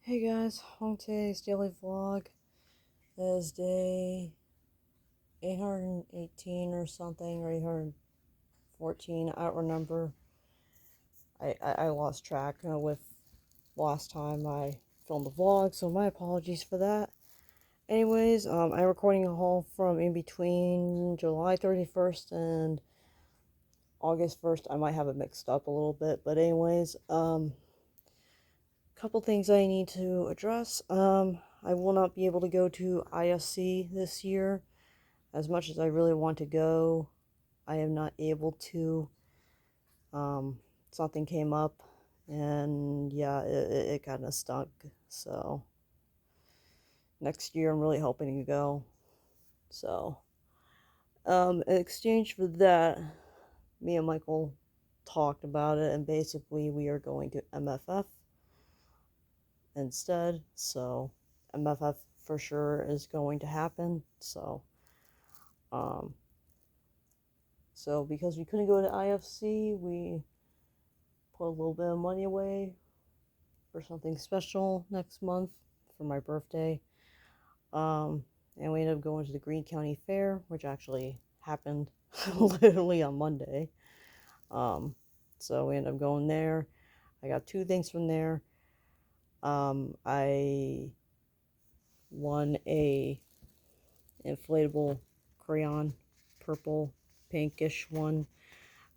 Hey guys, on today's daily vlog is day 818 or something, or 814, I don't remember. I lost track with last time I filmed the vlog, so my apologies for that. Anyways, I'm recording a haul from in between July 31st and August 1st. I might have it mixed up a little bit, but anyways, couple things I need to address. I will not be able to go to IFC this year. As much as I really want to go, I am not able to. Something came up, and yeah, it kind of stunk. So next year, I'm really hoping to go. So, in exchange for that, me and Michael talked about it, and basically, we are going to MFF instead. So, MFF for sure is going to happen. Um, so because we couldn't go to IFC, we put a little bit of money away for something special next month for my birthday. And we ended up going to the Greene County Fair, which actually happened literally on Monday. So we ended up going there. I got two things from there. I won a inflatable crayon, purple, pinkish one.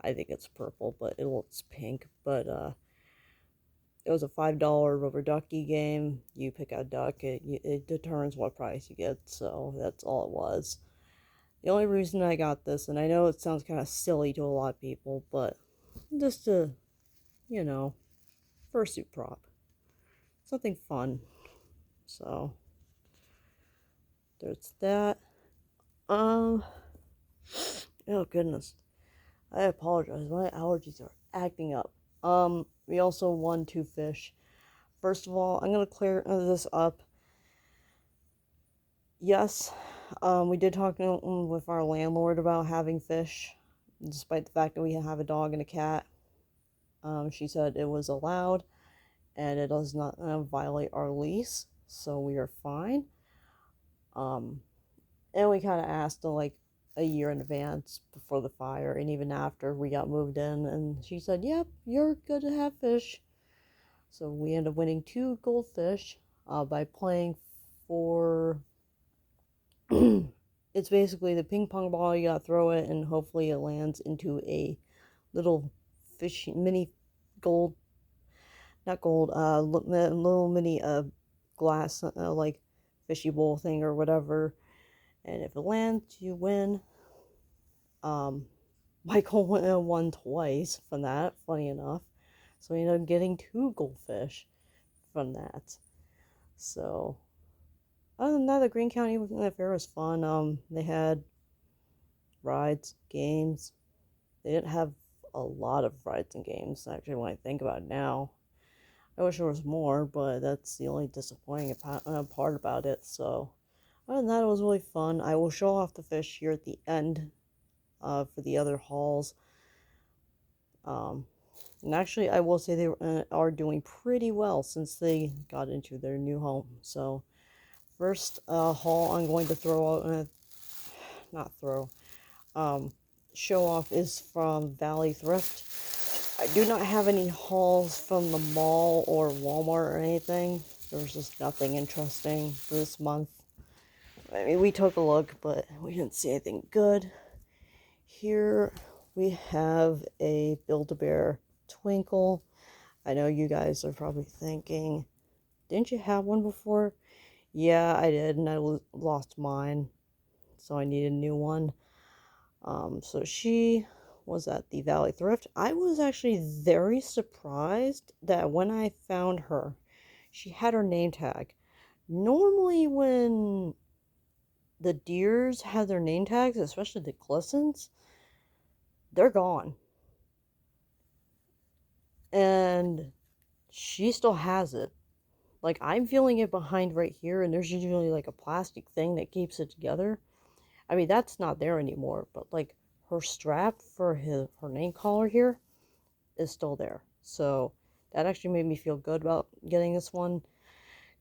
I think it's purple, but it looks pink. But it was a $5 rubber ducky game. You pick a duck, it determines what price you get, so that's all it was. The only reason I got this, and I know it sounds kind of silly to a lot of people, but just to, you know, fursuit prop. Something fun. So, there's that. Um, oh goodness. I apologize. My allergies are acting up. We also won two fish. First of all, I'm gonna clear this up. Yes, we did talk with our landlord about having fish, despite the fact that we have a dog and a cat. She said it was allowed, and it does not violate our lease, so we are fine. Um, and we kind of asked like a year in advance before the fire, and even after we got moved in, and she said, "Yep, you're good to have fish." So we ended up winning two goldfish by playing for it's basically the ping pong ball. You gotta throw it, and hopefully it lands into a little fish, mini gold, not gold, little mini glass, like fishy bowl thing or whatever. And if it lands, you win. Um, Michael won twice from that, funny enough. So we ended up getting two goldfish from that. So, other than that, the Greene County Fair was fun. They had rides, games. They didn't have a lot of rides and games, actually, when I think about it now. I wish there was more, but that's the only disappointing part about it. So, other than that, it was really fun. I will show off the fish here at the end for the other hauls. Um, and actually, I will say they are doing pretty well since they got into their new home. So, first haul I'm going to throw out, not throw, um, show off is from Valley Thrift. I do not have any hauls from the mall or Walmart or anything. There's just nothing interesting for this month. I mean, we took a look, but we didn't see anything good. Here we have a Build-A-Bear Twinkle. I know you guys are probably thinking, didn't you have one before? Yeah, I did, and I lost mine, so I need a new one. So she was at the Valley Thrift. I was actually very surprised that when I found her, she had her name tag. Normally, when the deers have their name tags, especially the glistens, they're gone. And she still has it. Like, I'm feeling it behind right here, and there's usually like a plastic thing that keeps it together. I mean, that's not there anymore, but like her strap for her name collar here is still there. So that actually made me feel good about getting this one.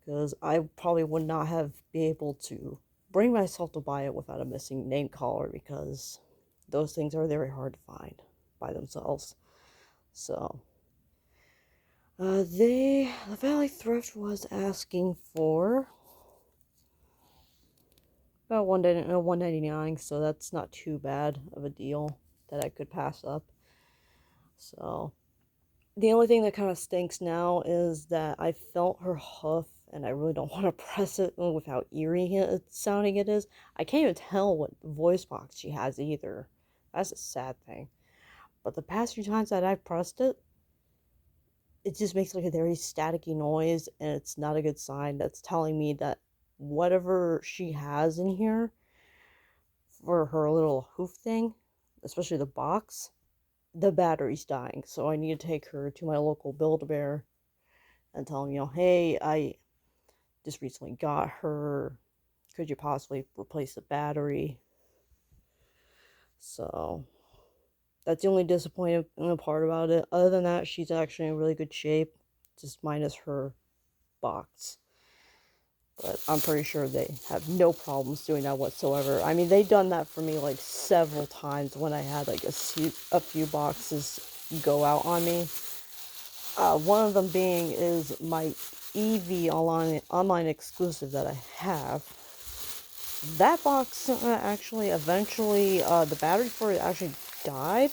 because I probably would not have been able to bring myself to buy it without a missing name collar, because those things are very hard to find by themselves. So, the Valley Thrift was asking for about $1.99, so that's not too bad of a deal that I could pass up. So, the only thing that kind of stinks now is that I felt her hoof, and I really don't want to press it with how eerie sounding it is. I can't even tell what voice box she has either. That's a sad thing. But the past few times that I've pressed it, it just makes like a very staticky noise, and it's not a good sign. That's telling me that whatever she has in here for her little hoof thing, especially the box, the battery's dying. So I need to take her to my local Build-A-Bear and tell them, hey, I just recently got her. Could you possibly replace the battery? So that's the only disappointing part about it. Other than that, she's actually in really good shape, just minus her box. But I'm pretty sure they have no problems doing that whatsoever. I mean, they've done that for me like several times when I had like a few boxes go out on me. One of them being is my Eevee online exclusive that I have. That box actually eventually, the battery for it actually died,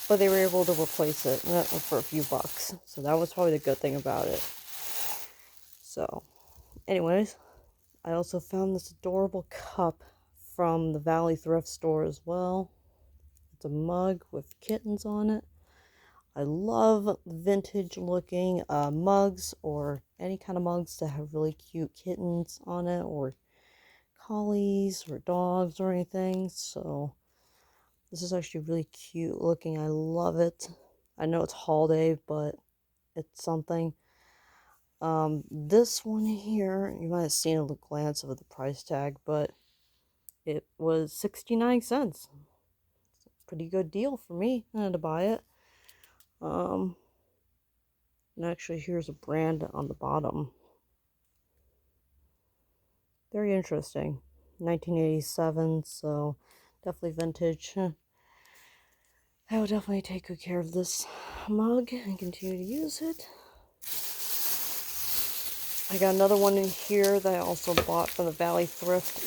but they were able to replace it for a few bucks. So that was probably the good thing about it. So, anyways, I also found this adorable cup from the Valley Thrift Store as well. It's a mug with kittens on it. I love vintage looking mugs, or any kind of mugs that have really cute kittens on it, or collies or dogs or anything. So this is actually really cute looking. I love it. I know it's holiday, but it's something. This one here, you might have seen a glance of the price tag, but it was 69 cents. It's a pretty good deal for me to buy it. And actually, here's a brand on the bottom. Very interesting. 1987, so definitely vintage. I will definitely take good care of this mug and continue to use it. I got another one in here that I also bought from the Valley Thrift.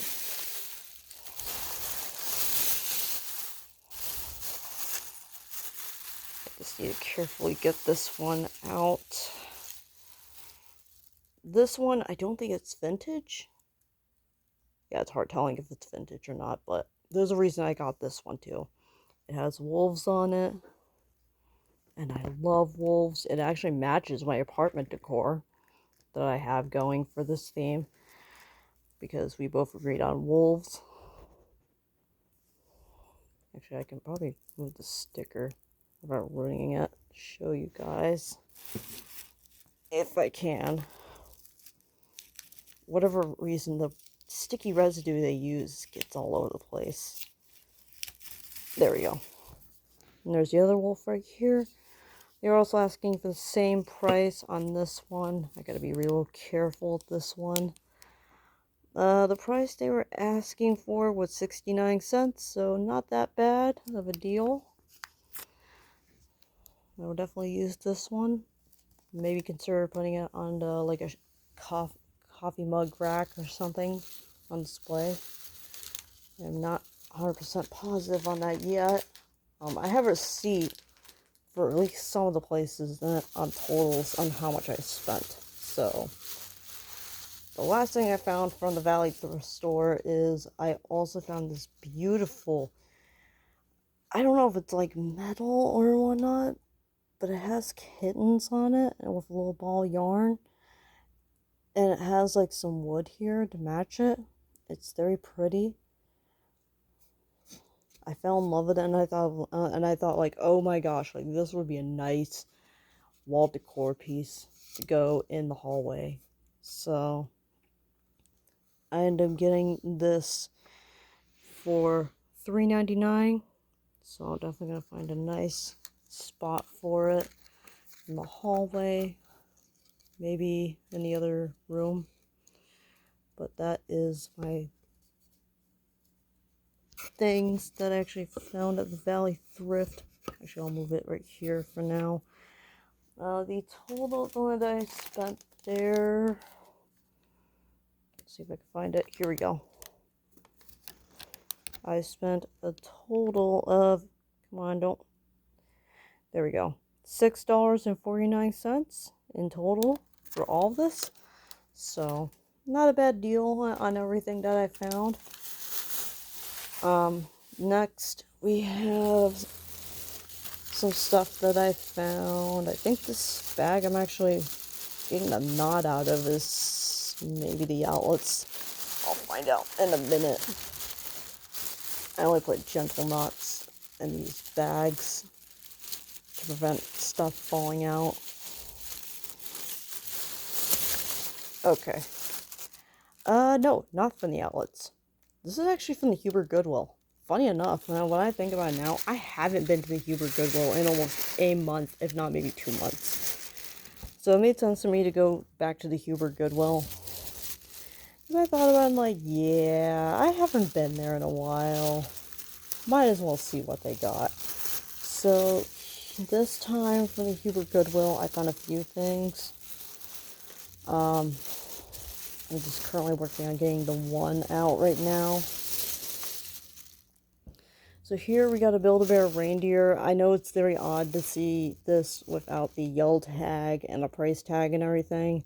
I just need to carefully get this one out. This one, I don't think it's vintage. Yeah, it's hard telling if it's vintage or not, but there's a reason I got this one too. It has wolves on it, and I love wolves. It actually matches my apartment decor that I have going for this theme, because we both agreed on wolves. Actually, I can probably move the sticker without ruining it. Show you guys. If I can. Whatever reason, the sticky residue they use gets all over the place. There we go. And there's the other wolf right here. They're also asking for the same price on this one. I gotta be real careful with this one. The price they were asking for was 69 cents, so not that bad of a deal. I will definitely use this one. Maybe consider putting it on like a coffee mug rack or something on display. I'm not 100% positive on that yet. I have a receipt for at least some of the places that on totals on how much I spent. So the last thing I found from the Valley Thrift Store is I also found this beautiful, I don't know if it's like metal or whatnot, but it has kittens on it and with a little ball yarn. And it has like some wood here to match it. It's very pretty. I fell in love with it, and I thought like, oh my gosh, like this would be a nice wall decor piece to go in the hallway. So I ended up getting this for $3.99. So I'm definitely gonna find a nice spot for it in the hallway, maybe in the other room. but that is my things that I actually found at the Valley Thrift. Actually, I'll move it right here for now. The total that I spent there, let's see if I can find it. Here we go. I spent a total of, come on, don't, there we go, $6.49 in total for all of this. So, not a bad deal on everything that I found. Next, we have some stuff that I found. I think this bag I'm actually getting a knot out of is maybe the outlets. I'll find out in a minute. I only put gentle knots in these bags to prevent stuff falling out. Okay. No, not from the outlets. This is actually from the Huber Goodwill. Funny enough, when I think about it now, I haven't been to the Huber Goodwill in almost a month, if not maybe 2 months. So it made sense for me to go back to the Huber Goodwill. And I thought about it, I'm like, yeah, I haven't been there in a while. Might as well see what they got. So this time from the Huber Goodwill, I found a few things. I'm just currently working on getting the one out right now. So here we got a Build-A-Bear reindeer. I know it's very odd to see this without the yell tag and a price tag and everything.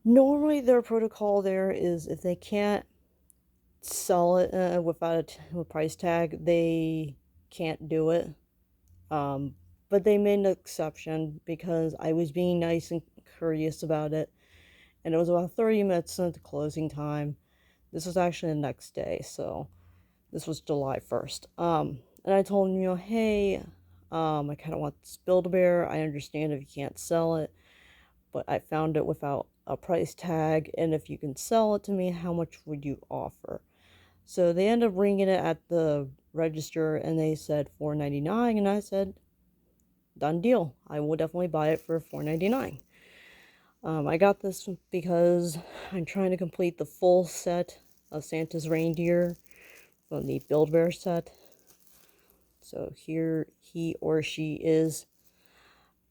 Normally their protocol there is if they can't sell it without a price tag, they can't do it. But they made an exception because I was being nice and courteous about it. And it was about 30 minutes into closing time. This was actually the next day, so this was July 1st. And I told him, hey, I kind of want this Build-A-Bear. I understand if you can't sell it, but I found it without a price tag, and if you can sell it to me, how much would you offer? So they ended up ringing it at the register, and they said $4.99, and I said, done deal. I will definitely buy it for $4.99. I got this because I'm trying to complete the full set of Santa's reindeer from the Build-A-Bear set. So here he or she is.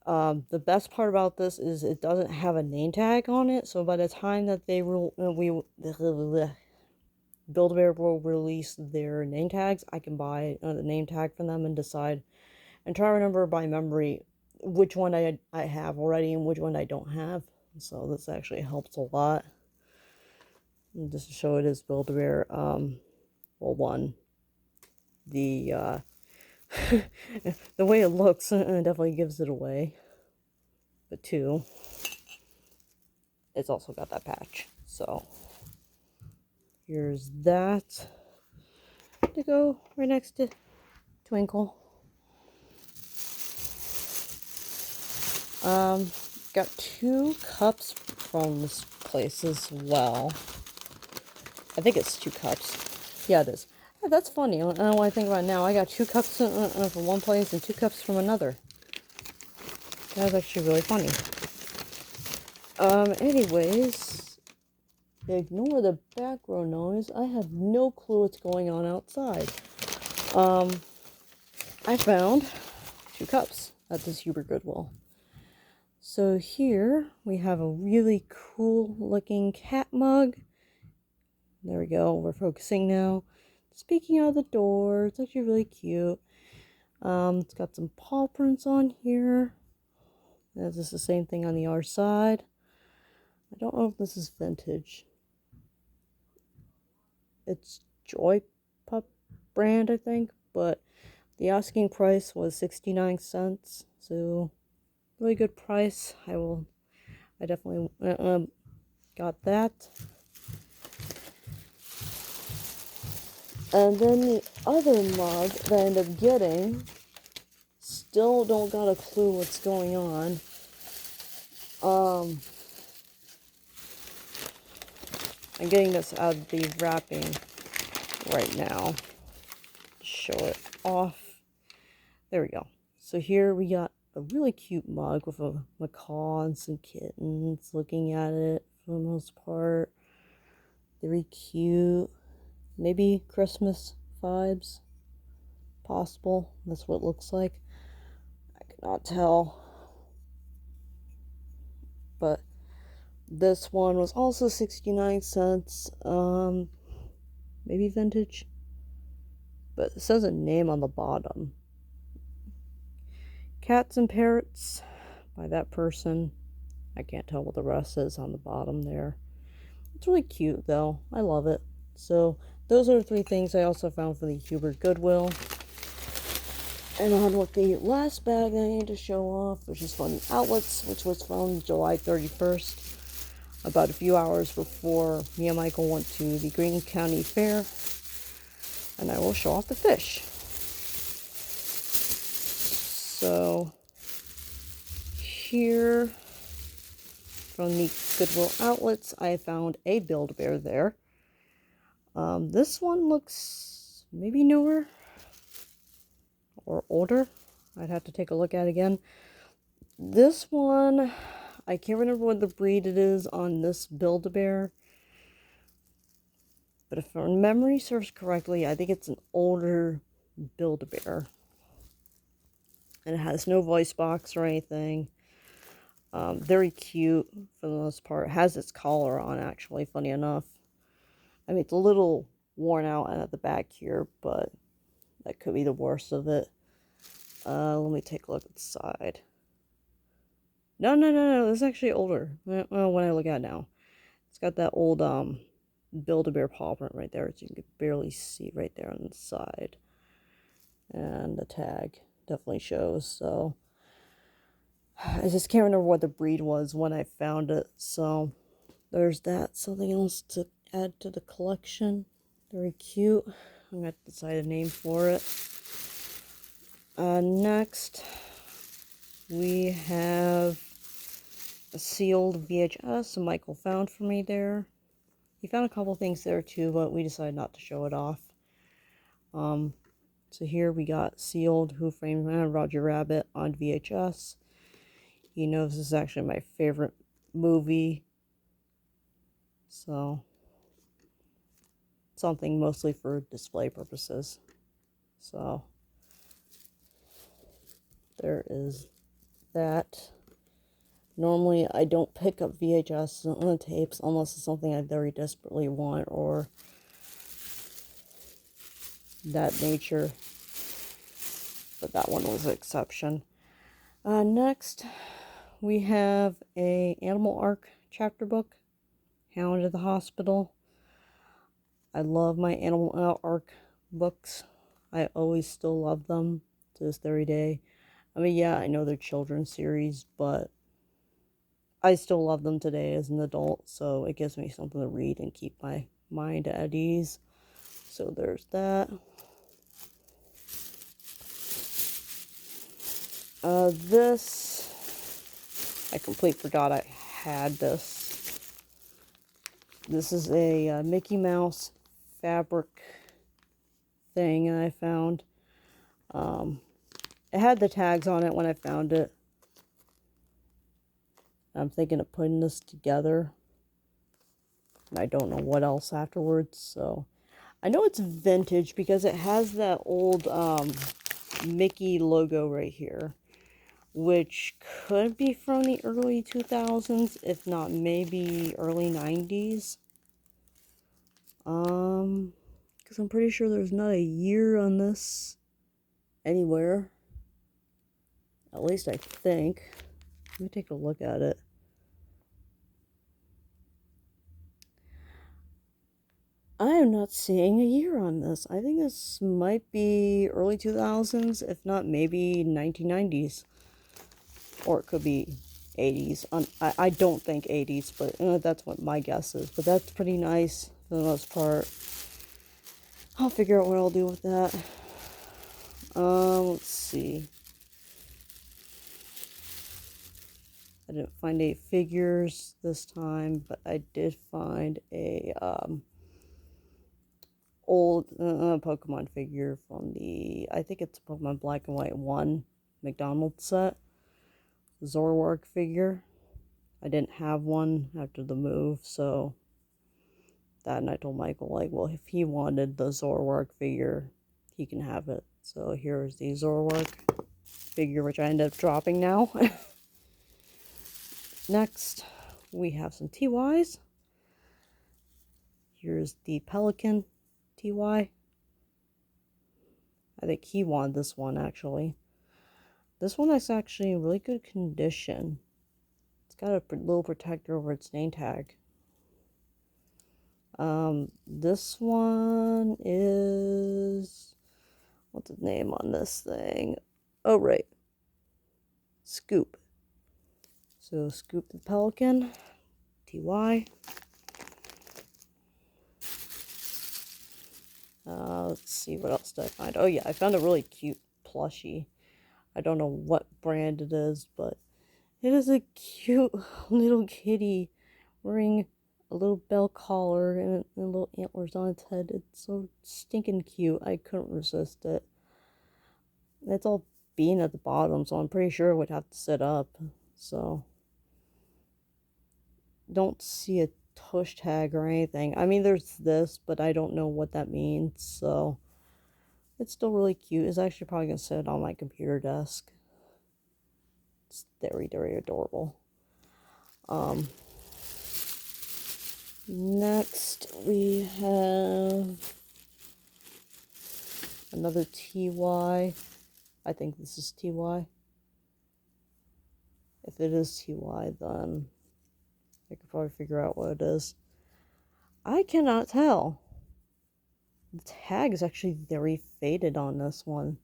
The best part about this is it doesn't have a name tag on it, so by the time that they Build-A-Bear will release their name tags, I can buy the name tag from them and decide and try to remember by memory which one I have already and which one I don't have. So this actually helps a lot. And just to show it as Build-A-Bear, well, one, the the way it looks definitely gives it away. But two, it's also got that patch. So here's that to go right next to Twinkle. Got 2 cups from this place as well. I think it's 2 cups. Yeah, it is. Oh, that's funny. I don't know what I think about it now. I got 2 cups from one place and 2 cups from another. That was actually really funny. Anyways, ignore the background noise. I have no clue what's going on outside. I found 2 cups at this Huber Goodwill. So here we have a really cool looking cat mug. There we go. We're focusing now. Speaking out of the door. It's actually really cute. It's got some paw prints on here. This is the same thing on the other side. I don't know if this is vintage. It's Joy Pup brand, I think, but the asking price was 69 cents. So really good price. I definitely got that. And then the other mug that I ended up getting, still don't got a clue what's going on. I'm getting this out of the wrapping right now. Show it off. There we go. So here we got a really cute mug with a macaw and some kittens looking at it for the most part. Very cute. Maybe Christmas vibes. Possible. That's what it looks like. I cannot tell. But this one was also 69 cents. Maybe vintage. But it says a name on the bottom. Cats and Parrots by that person. I can't tell what the rest is on the bottom there. It's really cute though. I love it. So those are the 3 things I also found for the Huber Goodwill. And on with the last bag I need to show off, which is from Outlets, which was from July 31st, about a few hours before me and Michael went to the Greene County Fair. And I will show off the fish. So here from the Goodwill Outlets, I found a Build-A-Bear there. This one looks maybe newer or older. I'd have to take a look at it again. This one, I can't remember what the breed it is on this Build-A-Bear. But if my memory serves correctly, I think it's an older Build-A-Bear. And it has no voice box or anything. Very cute for the most part. It has its collar on, actually, funny enough. I mean, it's a little worn out at the back here, but that could be the worst of it. Let me take a look at the side. No, this is actually older. Well, when I look at it now. It's got that old, Build-A-Bear paw print right there, which you can barely see right there on the side. And the tag definitely shows, so I just can't remember what the breed was when I found it. So there's that. Something else to add to the collection. Very cute. I'm going to decide a name for it. Next, we have a sealed VHS Michael found for me there. He found a couple things there too, but we decided not to show it off. So here we got sealed Who Framed Roger Rabbit on VHS. He knows this is actually my favorite movie. So, something mostly for display purposes. So, there is that. Normally, I don't pick up VHS on tapes unless it's something I very desperately want or that nature. But that one was an exception. Next, we have a Animal Arc chapter book, Hound at the Hospital. I love my Animal Arc books. I always still love them to this very day. I mean, yeah, I know they're children's series, but I still love them today as an adult, so it gives me something to read and keep my mind at ease. So there's that. This, I completely forgot I had this. This is a Mickey Mouse fabric thing I found. It had the tags on it when I found it. I'm thinking of putting this together. And I don't know what else afterwards, so. I know it's vintage because it has that old Mickey logo right here, which could be from the early 2000s, if not maybe early 90s. Because I'm pretty sure there's not a year on this anywhere. At least I think. Let me take a look at it. I am not seeing a year on this. I think this might be early 2000s, if not maybe 1990s. Or it could be 80s. I don't think 80s, but that's what my guess is. But that's pretty nice for the most part. I'll figure out what I'll do with that. Let's see. I didn't find any figures this time, but I did find a old Pokemon figure from the, I think it's Pokemon Black and White 1 McDonald's set. Zoroark figure. I didn't have one after the move, so that, and I told Michael, like, well, if he wanted the Zoroark figure, he can have it. So here's the Zoroark figure, which I ended up dropping now. Next, we have some TYs. Here's the Pelican TY. I think he wanted this one, actually. This one is actually in really good condition. It's got a little protector over its name tag. This one is... what's the name on this thing? Oh, right. Scoop. So, Scoop the Pelican. TY. Let's see, what else did I find? Oh yeah, I found a really cute plushie. I don't know what brand it is, but it is a cute little kitty wearing a little bell collar and little antlers on its head. It's so stinking cute. I couldn't resist it. It's all bean at the bottom, so I'm pretty sure it would have to sit up. So, don't see a tush tag or anything. I mean, there's this, but I don't know what that means, so it's still really cute. It's actually probably going to sit on my computer desk. It's very, very adorable. Next we have another TY. I think this is TY. If it is TY, then I could probably figure out what it is. I cannot tell. The tag is actually very faded on this one.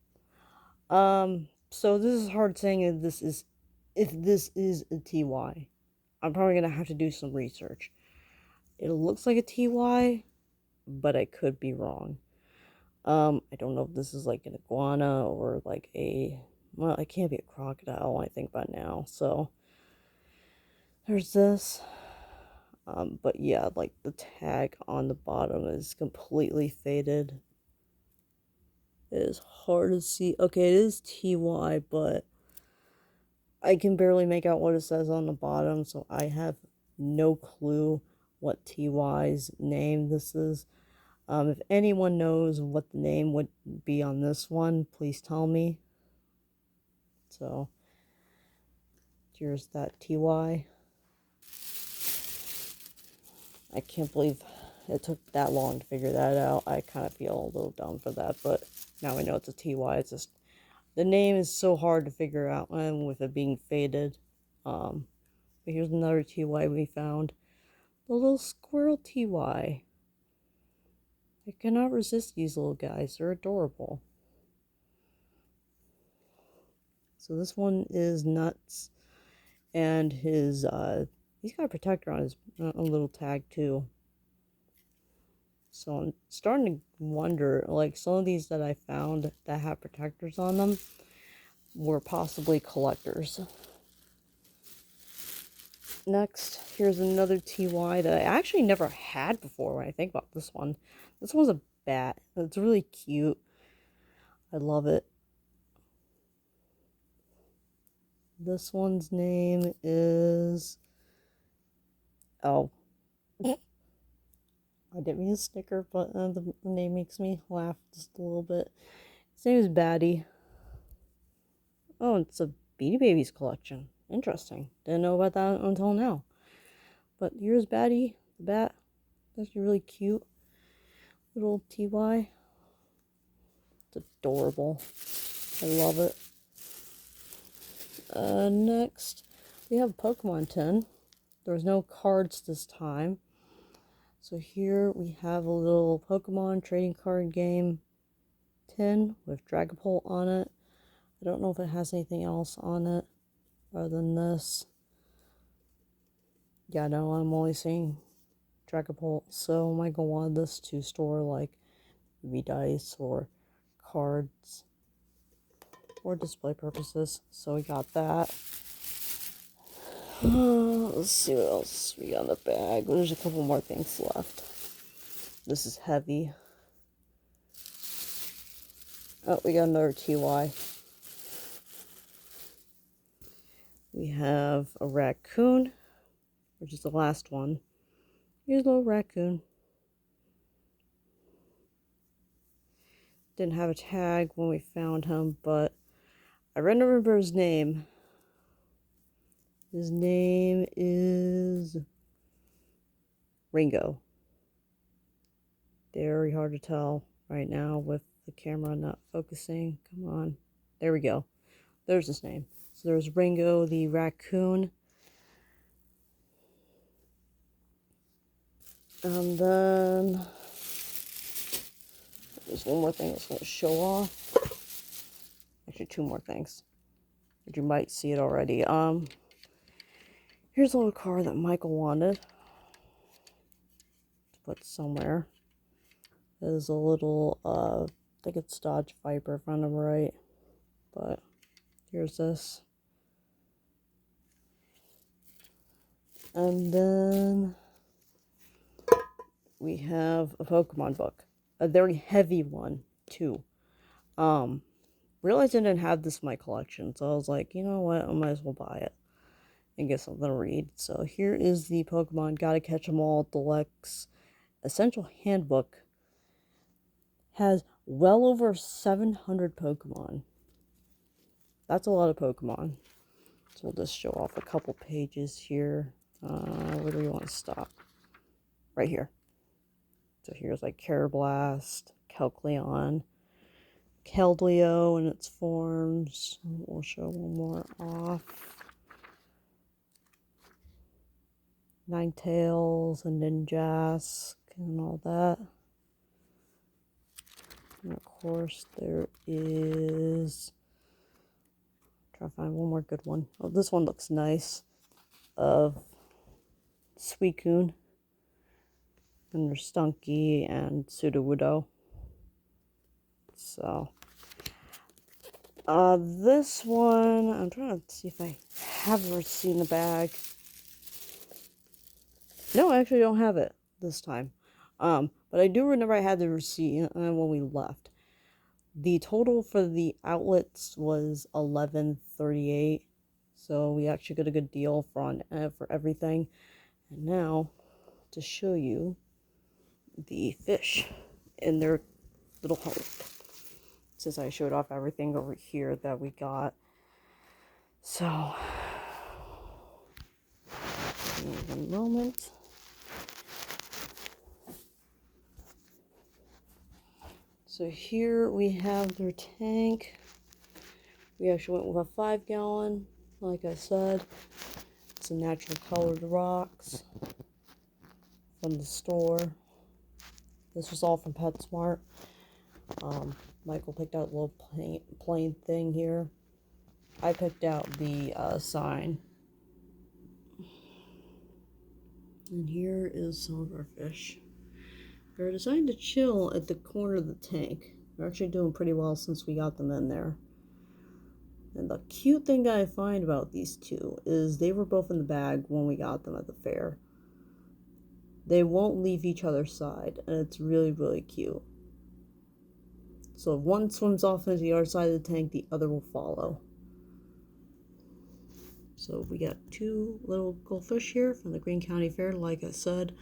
So this is hard saying if this is a TY. I'm probably gonna have to do some research. It looks like a TY, but I could be wrong. I don't know if this is like an iguana or like a... well, it can't be a crocodile, I think, by now. So there's this. But yeah, like the tag on the bottom is completely faded. It is hard to see. Okay, it is TY, but I can barely make out what it says on the bottom, so I have no clue what TY's name this is. If anyone knows what the name would be on this one, please tell me. So, here's that TY. I can't believe it took that long to figure that out. I kind of feel a little dumb for that, but now I know it's a TY. It's just, the name is so hard to figure out with it being faded. But here's another TY we found. The little squirrel TY. I cannot resist these little guys. They're adorable. So this one is Nuts. And his, he's got a protector on his a little tag too. So I'm starting to wonder, like, some of these that I found that have protectors on them were possibly collectors. Next, here's another TY that I actually never had before when I think about this one. This one's a bat. It's really cute. I love it. This one's name is... oh. I didn't mean to snicker, but the name makes me laugh just a little bit. His name is Batty. Oh, it's a Beanie Babies collection. Interesting. Didn't know about that until now. But here's Batty, the bat. That's really cute. Little TY. It's adorable. I love it. Next, we have Pokemon tin. There's no cards this time. So here we have a little Pokemon trading card game tin with Dragapult on it. I don't know if it has anything else on it other than this. Yeah, no, I'm only seeing Dragapult. So Michael wanted this to store like maybe dice or cards for display purposes. So we got that. Let's see what else we got in the bag. There's a couple more things left. This is heavy. Oh, we got another TY. We have a raccoon, which is the last one. Here's a little raccoon. didn't have a tag when we found him, but I remember his name. His name is Ringo. Very hard to tell right now with the camera not focusing. Come on. There we go. There's his name. So there's Ringo the raccoon. And then there's one more thing I was going to show off. Actually, two more things. But you might see it already. Here's a little car that Michael wanted to put somewhere. There's a little, I think it's Dodge Viper if I'm right. But here's this. And then we have a Pokemon book. A very heavy one, too. Realized I didn't have this in my collection, so I was like, you know what, I might as well buy it and get something to read. So here is the Pokemon Gotta Catch 'Em All Deluxe Essential Handbook. Has well over 700 Pokemon. That's a lot of Pokemon. So we'll just show off a couple pages here. Where do we want to stop? Right here. So here's like Karrablast, Kelcleon, Keldeo in its forms. We'll show one more off. Ninetales and Ninjask and all that. And of course there is... Try to find one more good one. Oh, this one looks nice. Of Suicune. And there's Stunky and Sudowoodo. So, this one, I'm trying to see if I have ever seen the bag. No, I actually don't have it this time. But I do remember I had the receipt when we left. The total for the outlets was $11.38, so we actually got a good deal for everything. And now, to show you the fish in their little home. Since I showed off everything over here that we got. So, give me one moment. So here we have their tank. We actually went with a 5-gallon, like I said. It's a natural colored rocks from the store. This was all from PetSmart. Michael picked out a little plain thing here. I picked out the sign. And here is some of our fish. They're designed to chill at the corner of the tank. They're actually doing pretty well since we got them in there. And the cute thing that I find about these two is they were both in the bag when we got them at the fair. They won't leave each other's side, and it's really, really cute. So if one swims off into the other side of the tank, the other will follow. So we got two little goldfish here from the Greene County Fair, like I said.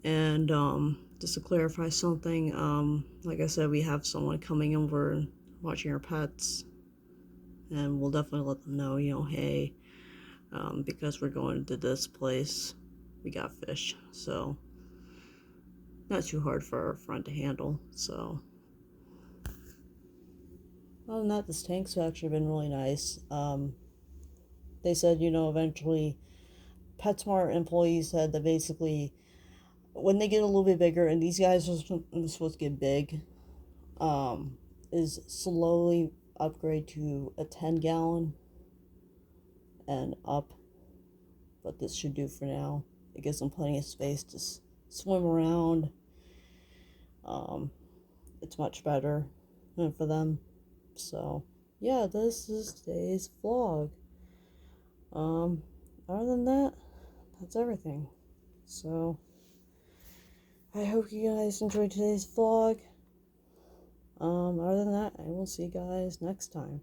And just to clarify something, like I said, we have someone coming over and watching our pets, and we'll definitely let them know, you know, hey, because we're going to this place, we got fish, so not too hard for our friend to handle. So other than that, this tank's actually been really nice. They said, you know, eventually PetSmart employees said that basically when they get a little bit bigger, and these guys are supposed to get big, is slowly upgrade to a 10-gallon and up. But this should do for now. It gives them plenty of space to swim around. It's much better for them. So, yeah, this is today's vlog. Other than that, that's everything. So, I hope you guys enjoyed today's vlog. Other than that, I will see you guys next time.